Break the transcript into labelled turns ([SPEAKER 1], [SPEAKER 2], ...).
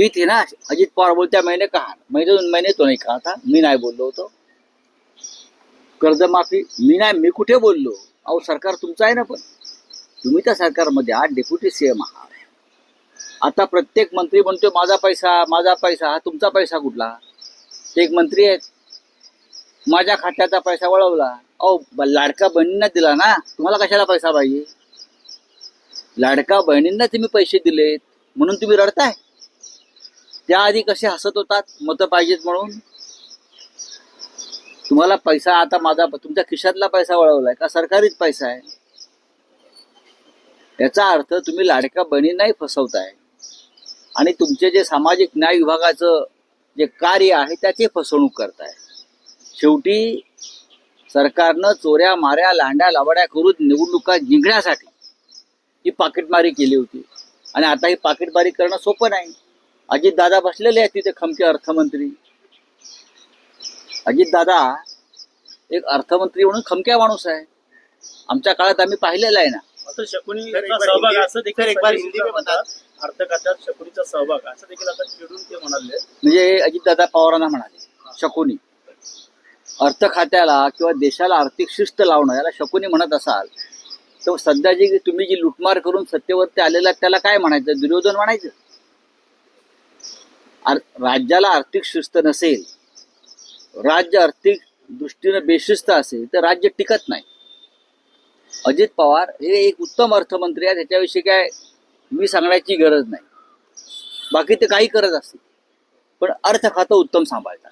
[SPEAKER 1] की थे ना, अजित पवार बोलते मैंने कहा, मैंने तो नहीं कहा था, मी नाही बोललो होतो. कर्जमाफी मी नाही, मी कुठे बोललो? अहो सरकार तुमचं आहे ना, पण तुम्ही त्या सरकारमध्ये आहात, डेप्युटी सीएम आहात. आता प्रत्येक मंत्री म्हणतोय माझा पैसा. हा तुमचा पैसा कुठला? ते एक मंत्री आहेत, माझ्या खात्याचा पैसा वळवला. अहो लाडका बहिणींना दिला ना, तुम्हाला कशाला पैसा पाहिजे? लाडका बहिणींना तुम्ही पैसे दिलेत म्हणून तुम्ही रडताय. त्याआधी कसे हसत होतात मतं पाहिजेत म्हणून. तुम्हाला पैसा आता माझा, तुमच्या खिशातला पैसा वळवलाय का सरकारीच पैसा आहे? याचा अर्थ तुम्ही लाडक्या बहिणींनाही फसवताय आणि तुमचे जे सामाजिक न्याय विभागाचं जे कार्य आहे त्याची फसवणूक करताय. शेवटी सरकारनं चोऱ्या माऱ्या लांड्या लावड्या करून निवडणुका जिंकण्यासाठी ही पाकिटमारी केली होती आणि आता ही पाकिटमारी करणं सोपं नाही. अजितदादा बसलेले आहेत तिथे खमके अर्थमंत्री. अजितदादा एक अर्थमंत्री म्हणून खमक्या माणूस आहे. आमच्या काळात आम्ही पाहिलेलं आहे ना.
[SPEAKER 2] मात्र शकुनीचा सहभाग असं देखील एक बार हिंदी में म्हणतात, अर्थ खात्यात शकुनीचा सहभाग असं देखील आता चिडून ते म्हणाले.
[SPEAKER 1] म्हणजे अजितदादा पवारांना म्हणाले शकुनी. अर्थ खात्याला किंवा देशाला आर्थिक शिस्त लावणं याला शकुनी म्हणत असाल तर सध्या जी तुम्ही जी लुटमार करून सत्तेवरती आलेला त्याला काय म्हणायचं? दुर्योधन म्हणायचं? राज्याला आर्थिक शिस्त नसेल, राज्य आर्थिक दृष्टीने बेशिस्त असेल तर राज्य टिकत नाही. अजित पवार हे एक उत्तम अर्थमंत्री आहे, त्याच्याविषयी काय मी सांगण्याची गरज नाही. बाकी ते काही करत असतील पण अर्थ खातं उत्तम सांभाळतात.